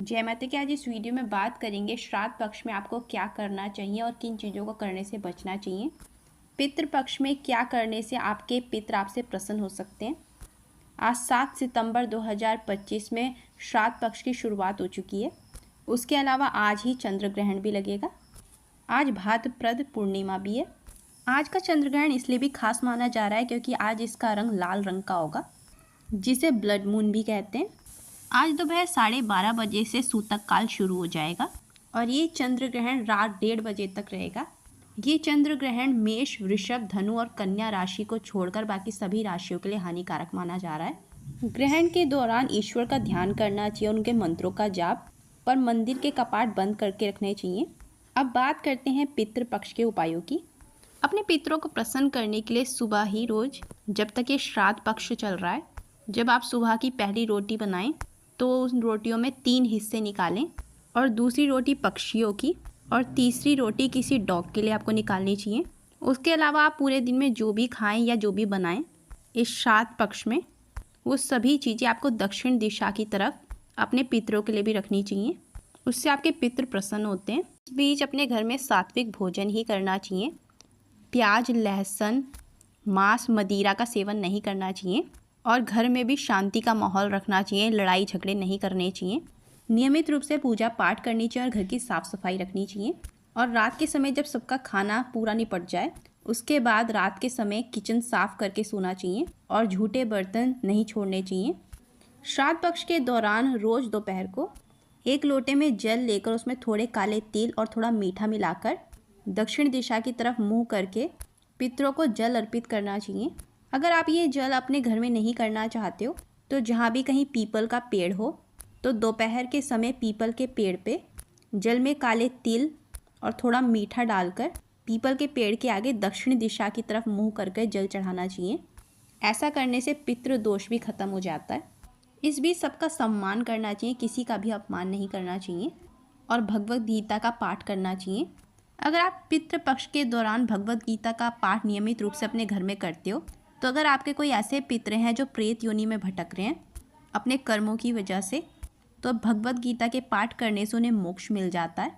जय माता की। आज इस वीडियो में बात करेंगे श्राद्ध पक्ष में आपको क्या करना चाहिए और किन चीज़ों को करने से बचना चाहिए। पितृ पक्ष में क्या करने से आपके पितृ आपसे प्रसन्न हो सकते हैं। आज 7 सितंबर 2025 में श्राद्ध पक्ष की शुरुआत हो चुकी है। उसके अलावा आज ही चंद्र ग्रहण भी लगेगा। आज भाद्रपद पूर्णिमा भी है। आज का चंद्र ग्रहण इसलिए भी खास माना जा रहा है क्योंकि आज इसका रंग लाल रंग का होगा, जिसे ब्लड मून भी कहते हैं। आज दोपहर 12:30 बजे से सूतक काल शुरू हो जाएगा और ये चंद्र ग्रहण रात 1:30 बजे तक रहेगा। ये चंद्र ग्रहण मेष, वृषभ, धनु और कन्या राशि को छोड़कर बाकी सभी राशियों के लिए हानिकारक माना जा रहा है। ग्रहण के दौरान ईश्वर का ध्यान करना चाहिए, उनके मंत्रों का जाप, पर मंदिर के कपाट बंद करके रखने चाहिए। अब बात करते हैं पितृपक्ष के उपायों की। अपने पितरों को प्रसन्न करने के लिए सुबह ही रोज, जब तक ये श्राद्ध पक्ष चल रहा है, जब आप सुबह की पहली रोटी बनाएं तो उन रोटियों में 3 हिस्से निकालें और दूसरी रोटी पक्षियों की और तीसरी रोटी किसी डॉग के लिए आपको निकालनी चाहिए। उसके अलावा आप पूरे दिन में जो भी खाएं या जो भी बनाएं इस श्राद्ध पक्ष में, वो सभी चीज़ें आपको दक्षिण दिशा की तरफ अपने पितरों के लिए भी रखनी चाहिए। उससे आपके पितृ प्रसन्न होते हैं। इस बीच अपने घर में सात्विक भोजन ही करना चाहिए। प्याज, लहसुन, मांस, मदिरा का सेवन नहीं करना चाहिए और घर में भी शांति का माहौल रखना चाहिए। लड़ाई झगड़े नहीं करने चाहिए। नियमित रूप से पूजा पाठ करनी चाहिए और घर की साफ़ सफाई रखनी चाहिए। और रात के समय जब सबका खाना पूरा निपट जाए उसके बाद रात के समय किचन साफ करके सोना चाहिए और झूठे बर्तन नहीं छोड़ने चाहिए। श्राद्ध पक्ष के दौरान रोज़ दोपहर को 1 लोटे में जल लेकर उसमें थोड़े काले तिल और थोड़ा मीठा मिलाकर दक्षिण दिशा की तरफ मुँह करके पितरों को जल अर्पित करना चाहिए। अगर आप ये जल अपने घर में नहीं करना चाहते हो तो जहाँ भी कहीं पीपल का पेड़ हो तो दोपहर के समय पीपल के पेड़ पे जल में काले तिल और थोड़ा मीठा डालकर पीपल के पेड़ के आगे दक्षिण दिशा की तरफ मुंह करके जल चढ़ाना चाहिए। ऐसा करने से पितृ दोष भी खत्म हो जाता है। इस बीच सबका सम्मान करना चाहिए, किसी का भी अपमान नहीं करना चाहिए और भगवद गीता का पाठ करना चाहिए। अगर आप पितृपक्ष के दौरान भगवद गीता का पाठ नियमित रूप से अपने घर में करते हो तो अगर आपके कोई ऐसे पितृ हैं जो प्रेत योनि में भटक रहे हैं अपने कर्मों की वजह से, तो भगवद गीता के पाठ करने से उन्हें मोक्ष मिल जाता है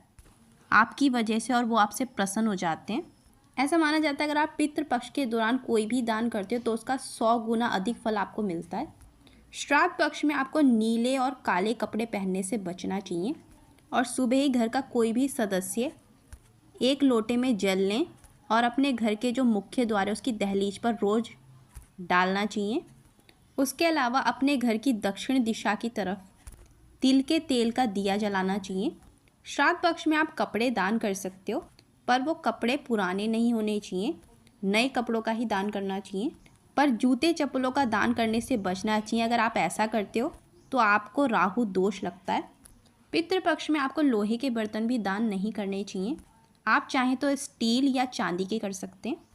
आपकी वजह से और वो आपसे प्रसन्न हो जाते हैं। ऐसा माना जाता है अगर आप पितृपक्ष के दौरान कोई भी दान करते हो तो उसका 100 गुना अधिक फल आपको मिलता है। श्राद्ध पक्ष में आपको नीले और काले कपड़े पहनने से बचना चाहिए और सुबह ही घर का कोई भी सदस्य 1 लोटे में जल लें और अपने घर के जो मुख्य द्वार है उसकी दहलीज पर रोज़ डालना चाहिए। उसके अलावा अपने घर की दक्षिण दिशा की तरफ तिल के तेल का दिया जलाना चाहिए। श्राद्ध पक्ष में आप कपड़े दान कर सकते हो, पर वो कपड़े पुराने नहीं होने चाहिए, नए कपड़ों का ही दान करना चाहिए। पर जूते चप्पलों का दान करने से बचना चाहिए। अगर आप ऐसा करते हो तो आपको राहु दोष लगता है। पितृपक्ष में आपको लोहे के बर्तन भी दान नहीं करने चाहिए। आप चाहें तो स्टील या चांदी के कर सकते हैं।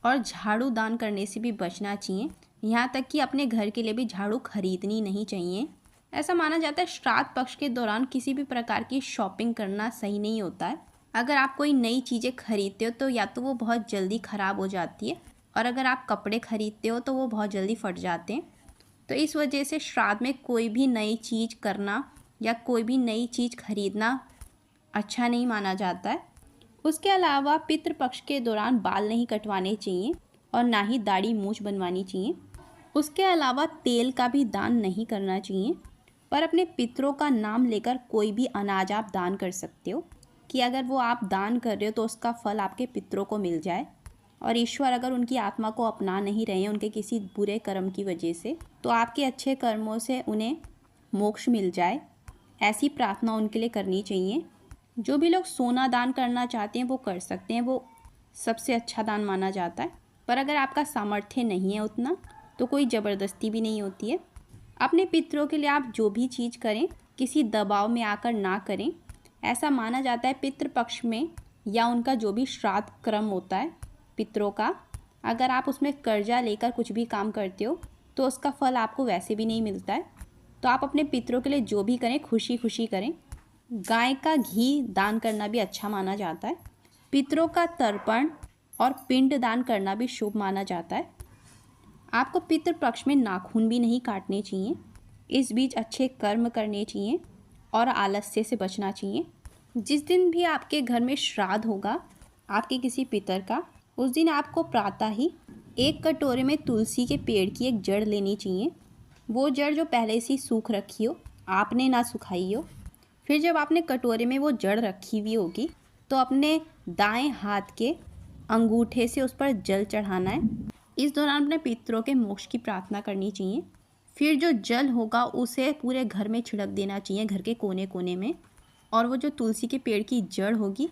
और झाड़ू दान करने से भी बचना चाहिए। यहाँ तक कि अपने घर के लिए भी झाड़ू खरीदनी नहीं चाहिए। ऐसा माना जाता है श्राद्ध पक्ष के दौरान किसी भी प्रकार की शॉपिंग करना सही नहीं होता है। अगर आप कोई नई चीज़ें खरीदते हो तो या तो वो बहुत जल्दी ख़राब हो जाती है और अगर आप कपड़े खरीदते हो तो वो बहुत जल्दी फट जाते हैं। तो इस वजह से श्राद्ध में कोई भी नई चीज़ करना या कोई भी नई चीज़ खरीदना अच्छा नहीं माना जाता है। उसके अलावा पितृपक्ष के दौरान बाल नहीं कटवाने चाहिए और ना ही दाढ़ी मूछ बनवानी चाहिए। उसके अलावा तेल का भी दान नहीं करना चाहिए। पर अपने पितरों का नाम लेकर कोई भी अनाज आप दान कर सकते हो कि अगर वो आप दान कर रहे हो तो उसका फल आपके पितरों को मिल जाए और ईश्वर अगर उनकी आत्मा को अपना नहीं रहे हैं उनके किसी बुरे कर्म की वजह से, तो आपके अच्छे कर्मों से उन्हें मोक्ष मिल जाए। ऐसी प्रार्थना उनके लिए करनी चाहिए। जो भी लोग सोना दान करना चाहते हैं वो कर सकते हैं, वो सबसे अच्छा दान माना जाता है। पर अगर आपका सामर्थ्य नहीं है उतना तो कोई ज़बरदस्ती भी नहीं होती है। अपने पितरों के लिए आप जो भी चीज़ करें किसी दबाव में आकर ना करें। ऐसा माना जाता है पितृपक्ष में या उनका जो भी श्राद्ध क्रम होता है पितरों का, अगर आप उसमें कर्जा लेकर कुछ भी काम करते हो तो उसका फल आपको वैसे भी नहीं मिलता है। तो आप अपने पितरों के लिए जो भी करें खुशी खुशी करें। गाय का घी दान करना भी अच्छा माना जाता है। पितरों का तर्पण और पिंड दान करना भी शुभ माना जाता है। आपको पितृपक्ष में नाखून भी नहीं काटने चाहिए। इस बीच अच्छे कर्म करने चाहिए और आलस्य से बचना चाहिए। जिस दिन भी आपके घर में श्राद्ध होगा आपके किसी पितर का, उस दिन आपको प्रातः ही एक कटोरे में तुलसी के पेड़ की एक जड़ लेनी चाहिए। वो जड़ जो पहले से ही सूख रखी हो, आपने ना सुखाई हो। फिर जब आपने कटोरे में वो जड़ रखी हुई होगी तो अपने दाएं हाथ के अंगूठे से उस पर जल चढ़ाना है। इस दौरान अपने पितरों के मोक्ष की प्रार्थना करनी चाहिए। फिर जो जल होगा उसे पूरे घर में छिड़क देना चाहिए, घर के कोने कोने में। और वो जो तुलसी के पेड़ की जड़ होगी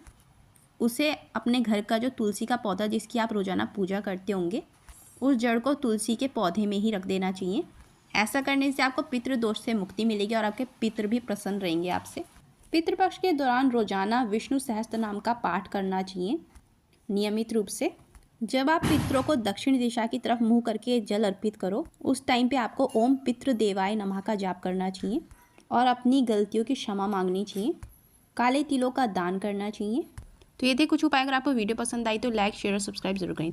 उसे अपने घर का जो तुलसी का पौधा जिसकी आप रोज़ाना पूजा करते होंगे, उस जड़ को तुलसी के पौधे में ही रख देना चाहिए। ऐसा करने से आपको पितृदोष से मुक्ति मिलेगी और आपके पितृ भी प्रसन्न रहेंगे आपसे। पितृपक्ष के दौरान रोजाना विष्णु सहस्त्र नाम का पाठ करना चाहिए नियमित रूप से। जब आप पितरों को दक्षिण दिशा की तरफ मुंह करके जल अर्पित करो, उस टाइम पे आपको ओम पितृदेवाय नमः का जाप करना चाहिए और अपनी गलतियों की क्षमा मांगनी चाहिए। काले तिलों का दान करना चाहिए। तो ये थे कुछ उपाय। अगर आपको वीडियो पसंद आई तो लाइक, शेयर और सब्सक्राइब जरूर करें।